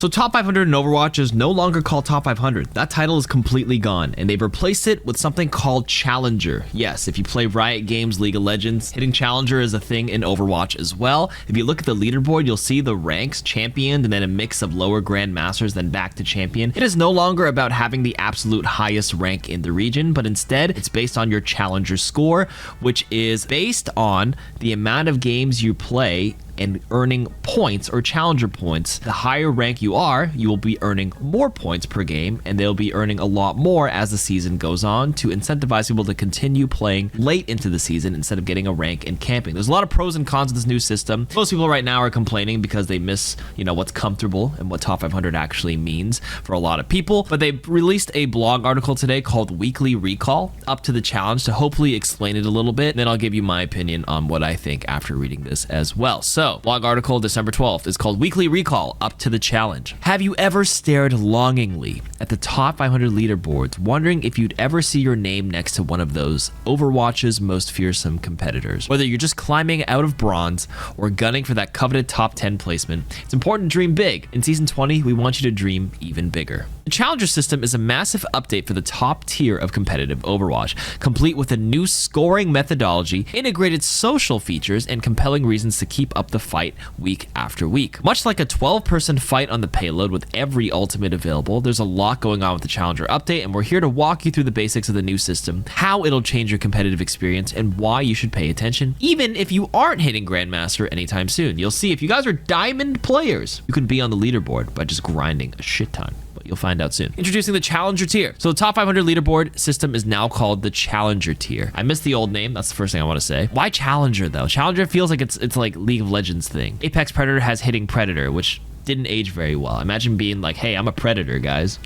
So Top 500 in Overwatch is no longer called Top 500. That title is completely gone, and they've replaced it with something called Challenger. Yes, if you play Riot Games League of Legends, hitting Challenger is a thing in Overwatch as well. If you look at the leaderboard, you'll see the ranks, Champion, and then a mix of lower Grandmasters, then back to Champion. It is no longer about having the absolute highest rank in the region, but instead, it's based on your Challenger score, which is based on the amount of games you play and earning points or challenger points. The higher rank you are, you will be earning more points per game, and they'll be earning a lot more as the season goes on to incentivize people to continue playing late into the season instead of getting a rank and camping. There's a lot of pros and cons of this new system. Most people right now are complaining because they miss, what's comfortable and what Top 500 actually means for a lot of people. But they released a blog article today called Weekly Recall up to the challenge to hopefully explain it a little bit. And then I'll give you my opinion on what I think after reading this as well. So, blog article December 12th is called Weekly Recall Up to the Challenge. Have you ever stared longingly at the top 500 leaderboards, wondering if you'd ever see your name next to one of those Overwatch's most fearsome competitors? Whether you're just climbing out of bronze or gunning for that coveted top 10 placement, it's important to dream big. In Season 20, we want you to dream even bigger. The Challenger system is a massive update for the top tier of competitive Overwatch, complete with a new scoring methodology, integrated social features, and compelling reasons to keep up the fight week after week. Much like a 12-person fight on the payload with every ultimate available, there's a lot going on with the Challenger update, and we're here to walk you through the basics of the new system, how it'll change your competitive experience, and why you should pay attention, even if you aren't hitting Grandmaster anytime soon. You'll see if you guys are diamond players, you can be on the leaderboard by just grinding a shit ton. You'll find out soon. Introducing the Challenger tier. So the top 500 leaderboard system is now called the Challenger tier. I missed the old name. That's the first thing I want to say. Why Challenger though? Challenger feels like it's like League of Legends thing. Apex Predator has hitting Predator, which didn't age very well. Imagine being like, hey, I'm a Predator, guys.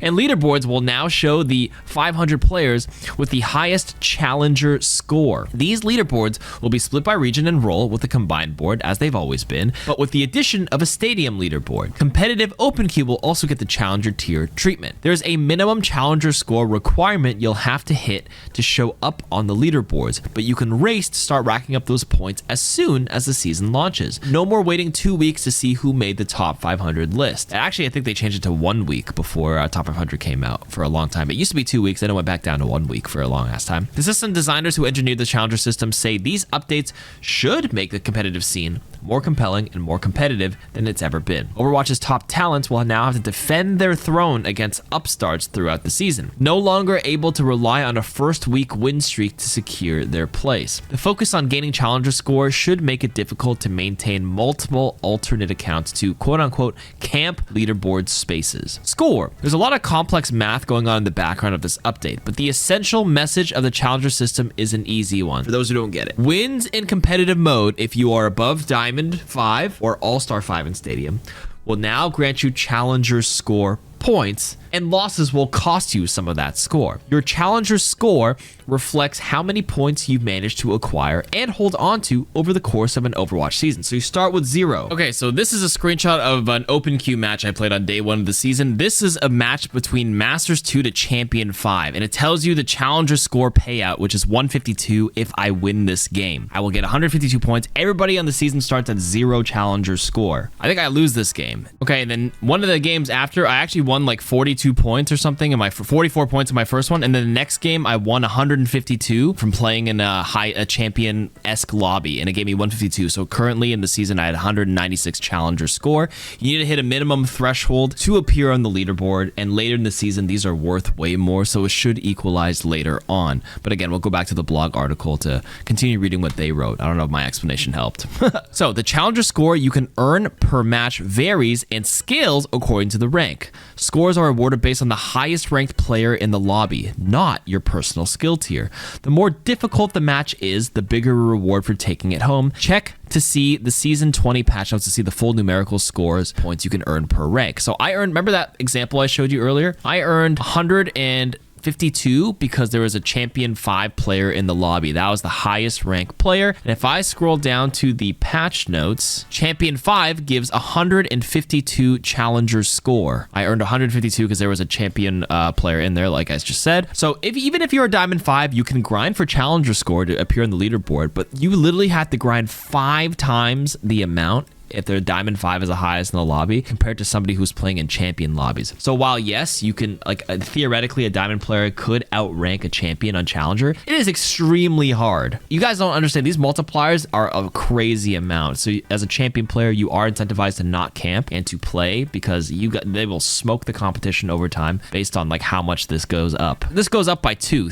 And leaderboards will now show the 500 players with the highest Challenger score. These leaderboards will be split by region and role with a combined board, as they've always been, but with the addition of a stadium leaderboard. Competitive Open Queue will also get the Challenger tier treatment. There's a minimum Challenger score requirement you'll have to hit to show up on the leaderboards, but you can race to start racking up those points as soon as the season launches. No more waiting 2 weeks to see who made the top 500 list. Actually, I think they changed it to 1 week before top 500 came out for a long time. It used to be 2 weeks, then it went back down to 1 week for a long ass time. The system designers who engineered the Challenger system say these updates should make the competitive scene more compelling and more competitive than it's ever been. Overwatch's top talents will now have to defend their throne against upstarts throughout the season, no longer able to rely on a first week win streak to secure their place. The focus on gaining Challenger scores should make it difficult to maintain multiple alternate accounts to quote-unquote camp leaderboard spaces. Score. There's a lot of complex math going on in the background of this update, but the essential message of the Challenger system is an easy one for those who don't get it. Wins in competitive mode, if you are above Diamond 5 or All-Star 5 in Stadium, will now grant you Challenger score points, and losses will cost you some of that score. Your Challenger score reflects how many points you've managed to acquire and hold on to over the course of an Overwatch season. So you start with 0. Okay, so this is a screenshot of an open queue match I played on day 1 of the season. This is a match between Masters 2 to Champion 5, and it tells you the Challenger score payout, which is 152 if I win this game. I will get 152 points. Everybody on the season starts at 0 Challenger score. I think I lose this game. Okay, and then one of the games after, I actually won like 42 points or something in my 44 points in my first one, and then the next game I won 152 from playing in a champion-esque lobby, and it gave me 152. So currently in the season I had 196 Challenger score. You need to hit a minimum threshold to appear on the leaderboard, and later in the season these are worth way more, so it should equalize later on. But again, we'll go back to the blog article to continue reading what they wrote. I don't know if my explanation helped. So the Challenger score you can earn per match varies and scales according to the rank. Scores are awarded based on the highest ranked player in the lobby, not your personal skill tier. The more difficult the match is, the bigger reward for taking it home. Check to see the Season 20 patch notes to see the full numerical scores, points you can earn per rank. So I earned, remember that example I showed you earlier? I earned 152 because there was a Champion 5 player in the lobby. That was the highest ranked player. And if I scroll down to the patch notes, Champion 5 gives 152 Challenger score. I earned 152 because there was a Champion player in there, like I just said. So even if you're a Diamond 5, you can grind for Challenger score to appear on the leaderboard, but you literally have to grind 5 times the amount if their Diamond 5 is the highest in the lobby compared to somebody who's playing in champion lobbies. So while yes, you can like theoretically a Diamond player could outrank a champion on Challenger, it is extremely hard. You guys don't understand, these multipliers are a crazy amount. So as a champion player, you are incentivized to not camp and to play because they will smoke the competition over time based on like how much this goes up. This goes up by 32,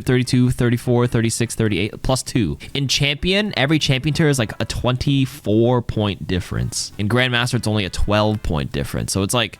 32, 34, 36, 38 plus 2. In champion, every champion tier is like a 24-point difference. In Grandmaster, it's only a 12-point difference. So it's like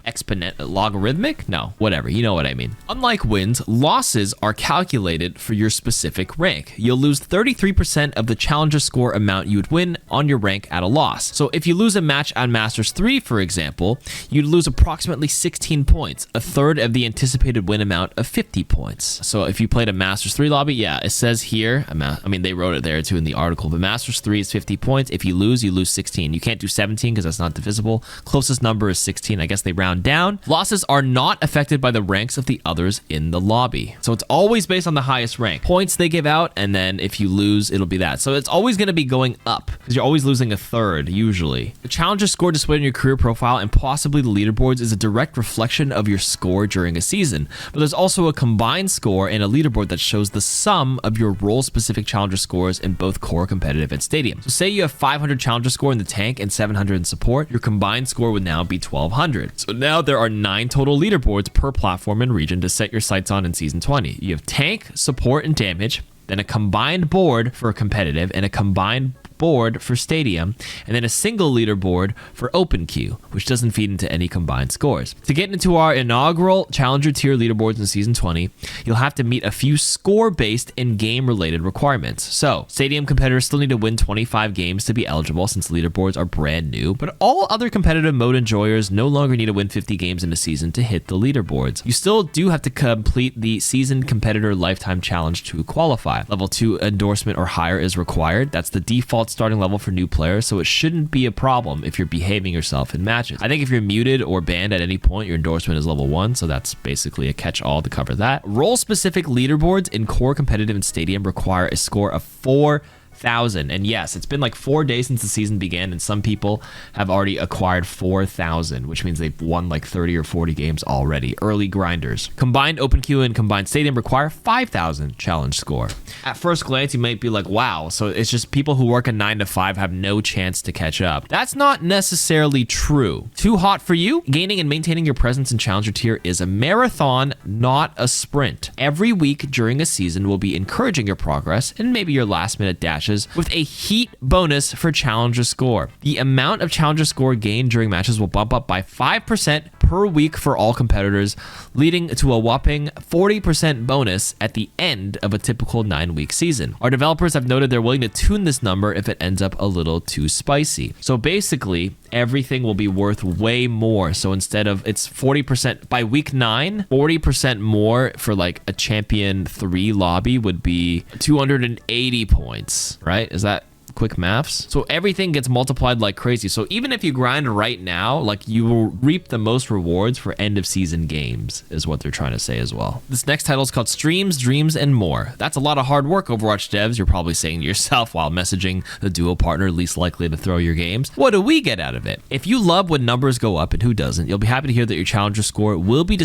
logarithmic? No, whatever. You know what I mean. Unlike wins, losses are calculated for your specific rank. You'll lose 33% of the Challenger score amount you would win on your rank at a loss. So if you lose a match on Masters 3, for example, you'd lose approximately 16 points, a third of the anticipated win amount of 50 points. So if you played a Masters 3 lobby, yeah, it says here, I mean, they wrote it there too in the article, but Masters 3 is 50 points. If you lose 16. You can't do 17 because that's not divisible. Closest number is 16. I guess they round down. Losses are not affected by the ranks of the others in the lobby. So it's always based on the highest rank. Points they give out, and then if you lose, it'll be that. So it's always going to be going up because you're always losing a third usually. The Challenger score displayed in your career profile and possibly the leaderboards is a direct reflection of your score during a season. But there's also a combined score and a leaderboard that shows the sum of your role-specific Challenger scores in both core, competitive, and stadium. So say you have 500 Challenger score in the tank and 700 in support, your combined score would now be 1200. So now there are 9 total leaderboards per platform and region to set your sights on in Season 20. You have tank, support, and damage, then a combined board for competitive and a combined board for stadium, and then a single leaderboard for open queue, which doesn't feed into any combined scores. To get into our inaugural Challenger tier leaderboards in Season 20, you'll have to meet a few score-based and game-related requirements. So, stadium competitors still need to win 25 games to be eligible since leaderboards are brand new, but all other competitive mode enjoyers no longer need to win 50 games in a season to hit the leaderboards. You still do have to complete the Seasoned Competitor Lifetime Challenge to qualify. Level 2 endorsement or higher is required. That's the default starting level for new players, so it shouldn't be a problem if you're behaving yourself in matches. I think if you're muted or banned at any point, your endorsement is level 1, so that's basically a catch-all to cover that. Role-specific leaderboards in core, competitive, and stadium require a score of 4,000. And yes, it's been like 4 days since the season began, and some people have already acquired 4,000, which means they've won like 30 or 40 games already. Early grinders. Combined open queue and combined stadium require 5,000 challenge score. At first glance, you might be like, wow, so it's just people who work a 9 to 5 have no chance to catch up. That's not necessarily true. Too hot for you? Gaining and maintaining your presence in Challenger tier is a marathon, not a sprint. Every week during a season, we'll be encouraging your progress and maybe your last minute dashes with a heat bonus for Challenger score. The amount of Challenger score gained during matches will bump up by 5% per week for all competitors, leading to a whopping 40% bonus at the end of a typical 9-week season. Our developers have noted they're willing to tune this number if it ends up a little too spicy. So basically, everything will be worth way more. So instead of it's 40% by week 9, 40% more for like a champion 3 lobby would be 280 points, right? Is that quick maths? So everything gets multiplied like crazy. So even if you grind right now, like you will reap the most rewards for end of season games is what they're trying to say as well. This next title is called Streams, Dreams, and More. That's a lot of hard work, Overwatch devs. You're probably saying to yourself while messaging the duo partner least likely to throw your games. What do we get out of it? If you love when numbers go up, and who doesn't, you'll be happy to hear that your Challenger score will be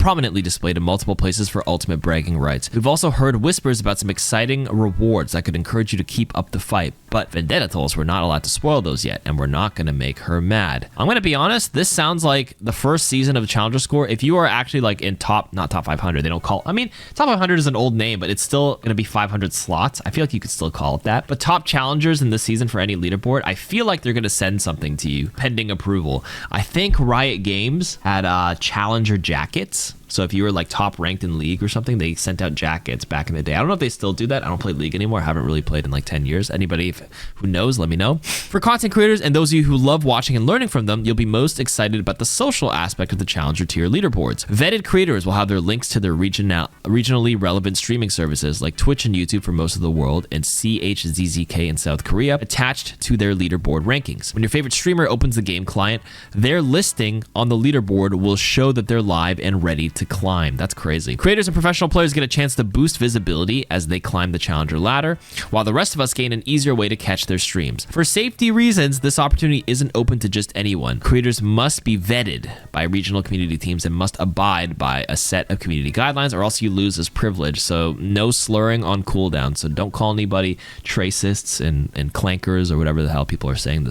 prominently displayed in multiple places for ultimate bragging rights. We've also heard whispers about some exciting rewards that could encourage you to keep up the fight. But Vendetta told us we're not allowed to spoil those yet, and we're not going to make her mad. I'm going to be honest, this sounds like the first season of the Challenger score. If you are actually like in not top 500, they don't call, I mean, top 500 is an old name, but it's still going to be 500 slots. I feel like you could still call it that. But top challengers in this season for any leaderboard, I feel like they're going to send something to you pending approval. I think Riot Games had Challenger jackets. So if you were like top ranked in League or something, they sent out jackets back in the day. I don't know if they still do that. I don't play League anymore. I haven't really played in like 10 years. Anybody who knows, let me know. For content creators and those of you who love watching and learning from them, you'll be most excited about the social aspect of the Challenger tier leaderboards. Vetted creators will have their links to their regionally relevant streaming services like Twitch and YouTube for most of the world and CHZZK in South Korea attached to their leaderboard rankings. When your favorite streamer opens the game client, their listing on the leaderboard will show that they're live and ready to climb. That's crazy. Creators and professional players get a chance to boost visibility as they climb the Challenger ladder, while the rest of us gain an easier way to to catch their streams. For safety reasons, this opportunity isn't open to just anyone. Creators must be vetted by regional community teams and must abide by a set of community guidelines, or else you lose this privilege. So no slurring on cooldown. So don't call anybody tracists and clankers or whatever the hell people are saying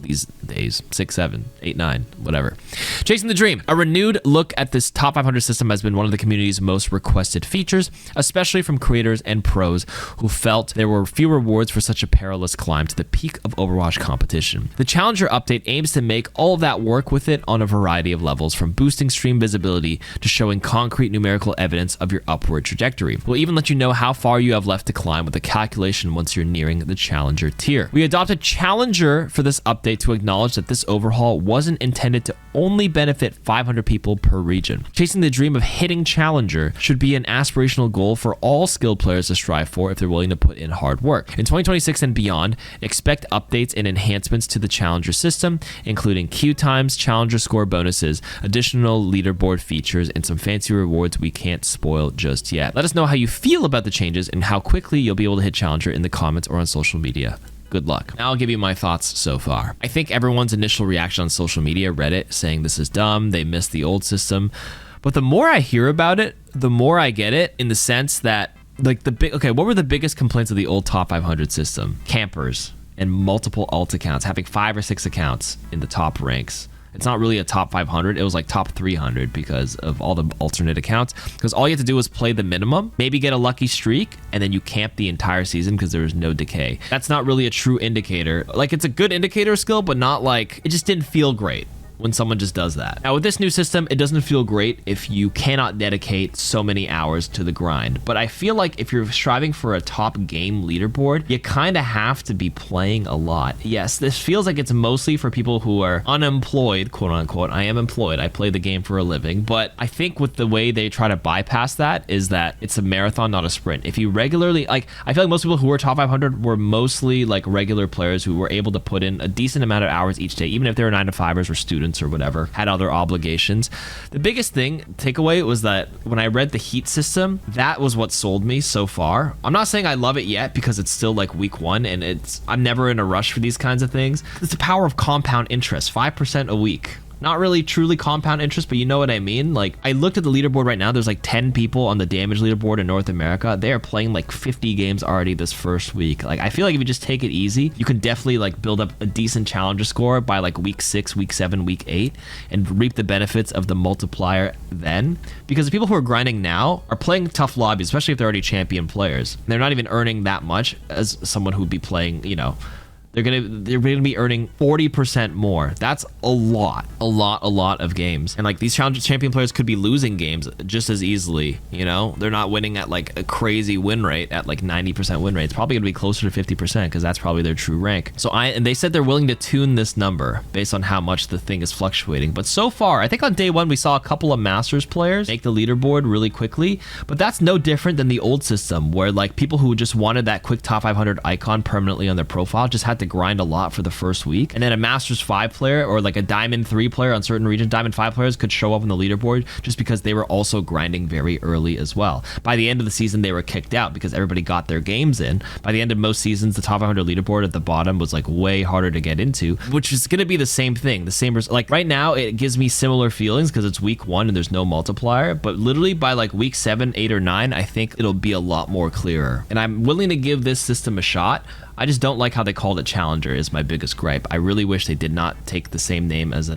these days. 6, 7, 8, 9, whatever. Chasing the dream. A renewed look at this top 500 system has been one of the community's most requested features, especially from creators and pros who felt there were few rewards for such a perilous climb to the peak of Overwatch competition. The Challenger update aims to make all of that work with it on a variety of levels, from boosting stream visibility to showing concrete numerical evidence of your upward trajectory. We'll even let you know how far you have left to climb with a calculation once you're nearing the Challenger tier. We adopted Challenger for this update to acknowledge that this overhaul wasn't intended to only benefit 500 people per region. Chasing the dream of hitting Challenger should be an aspirational goal for all skilled players to strive for if they're willing to put in hard work. In 2026 and beyond, expect updates and enhancements to the Challenger system, including queue times, Challenger score bonuses, additional leaderboard features, and some fancy rewards we can't spoil just yet. Let us know how you feel about the changes and how quickly you'll be able to hit Challenger in the comments or on social media. Good luck. Now I'll give you my thoughts so far. I think everyone's initial reaction on social media, Reddit, saying this is dumb, they missed the old system. But the more I hear about it, the more I get it, in the sense that, like, what were the biggest complaints of the old top 500 system? Campers and multiple alt accounts, having 5 or 6 accounts in the top ranks. It's not really a top 500. It was like top 300 because of all the alternate accounts. Because all you have to do is play the minimum, maybe get a lucky streak, and then you camp the entire season because there was no decay. That's not really a true indicator. Like, it's a good indicator skill, but not like, it just didn't feel great when someone just does that. Now with this new system, it doesn't feel great if you cannot dedicate so many hours to the grind. But I feel like if you're striving for a top game leaderboard, you kind of have to be playing a lot. Yes, this feels like it's mostly for people who are unemployed, quote unquote. I am employed, I play the game for a living. But I think with the way they try to bypass that is that it's a marathon, not a sprint. If you regularly, like, I feel like most people who were top 500 were mostly like regular players who were able to put in a decent amount of hours each day, even if they were 9-to-5ers or students or whatever, had other obligations. The biggest takeaway was that when I read the heat system, that was what sold me so far. I'm not saying I love it yet because it's still like week 1 and I'm never in a rush for these kinds of things. It's the power of compound interest, 5% a week. Not really truly compound interest, but you know what I mean? Like, I looked at the leaderboard right now. There's like 10 people on the damage leaderboard in North America. They are playing like 50 games already this first week. Like, I feel like if you just take it easy, you can definitely like build up a decent challenger score by like week 6, week 7, week 8, and reap the benefits of the multiplier then. Because the people who are grinding now are playing tough lobbies, especially if they're already champion players. And they're not even earning that much as someone who would be playing, you know, they're gonna be earning 40% more. That's a lot of games. And like, these challenger champion players could be losing games just as easily. You know, they're not winning at like a crazy win rate at like 90% win rate. It's probably gonna be closer to 50% because that's probably their true rank. So and they said they're willing to tune this number based on how much the thing is fluctuating. But so far, I think on day 1 we saw a couple of Masters players make the leaderboard really quickly. But that's no different than the old system where like people who just wanted that quick top 500 icon permanently on their profile just had to grind a lot for the first week, and then a Masters 5 player or like a Diamond 3 player on certain regions, Diamond 5 players could show up on the leaderboard just because they were also grinding very early as well. By the end of the season, they were kicked out because everybody got their games in. By the end of most seasons, the top 500 leaderboard at the bottom was like way harder to get into, which is going to be the same thing. The same, like right now, it gives me similar feelings because it's week 1 and there's no multiplier, but literally by like week 7, 8, or 9, I think it'll be a lot more clearer. And I'm willing to give this system a shot. I just don't like how they called it Challenger is my biggest gripe. I really wish they did not take the same name as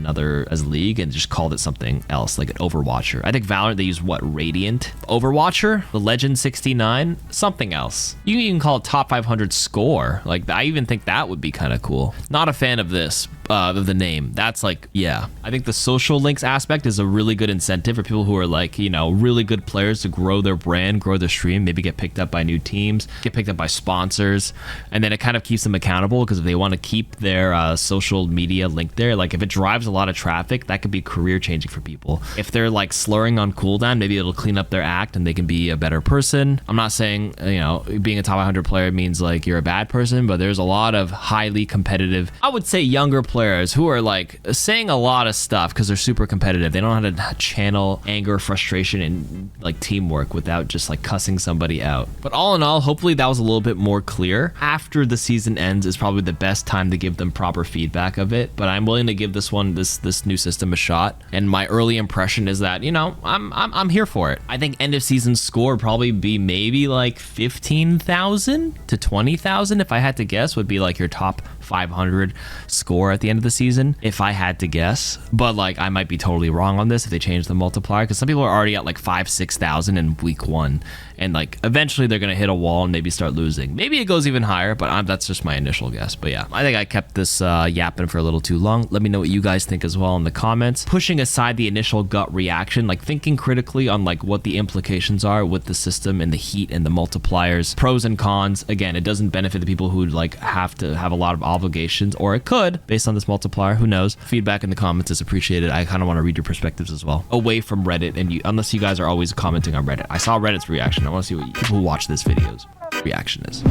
League and just called it something else, like an Overwatcher. I think Valorant, they use what, Radiant? Overwatcher? The Legend 69? Something else. You can even call it top 500 score. Like, I even think that would be kind of cool. Not a fan of this, of the name. That's like, yeah. I think the social links aspect is a really good incentive for people who are like, you know, really good players to grow their brand, grow their stream, maybe get picked up by new teams, get picked up by sponsors, and then it kind of keeps them accountable because if they want to keep their social media linked there, like if it drives a lot of traffic, that could be career changing for people. If they're like slurring on cooldown, maybe it'll clean up their act and they can be a better person. I'm not saying, you know, being a top 100 player means like you're a bad person, but there's a lot of highly competitive, I would say younger players players who are like saying a lot of stuff because they're super competitive. They don't know how to channel anger, frustration, and like teamwork without just like cussing somebody out. But all in all, hopefully that was a little bit more clear. After the season ends is probably the best time to give them proper feedback of it. But I'm willing to give this new system a shot. And my early impression is that, you know, I'm here for it. I think end of season score would probably be maybe like 15,000 to 20,000 if I had to guess, would be like your top 500 score at the end of the season, if I had to guess. But like, I might be totally wrong on this if they change the multiplier, because some people are already at like 5,000-6,000 in week 1, and like eventually they're gonna hit a wall and maybe start losing. Maybe it goes even higher, but that's just my initial guess. But yeah, I think I kept this yapping for a little too long. Let me know what you guys think as well in the comments. Pushing aside the initial gut reaction, like thinking critically on like what the implications are with the system and the heat and the multipliers, pros and cons. Again, it doesn't benefit the people who like have to have a lot of obligations, or it could based on this multiplier, who knows. Feedback in the comments is appreciated. I kind of want to read your perspectives as well, away from Reddit, and unless you guys are always commenting on Reddit. I saw Reddit's reaction. I want to see what people who watch this video's reaction is.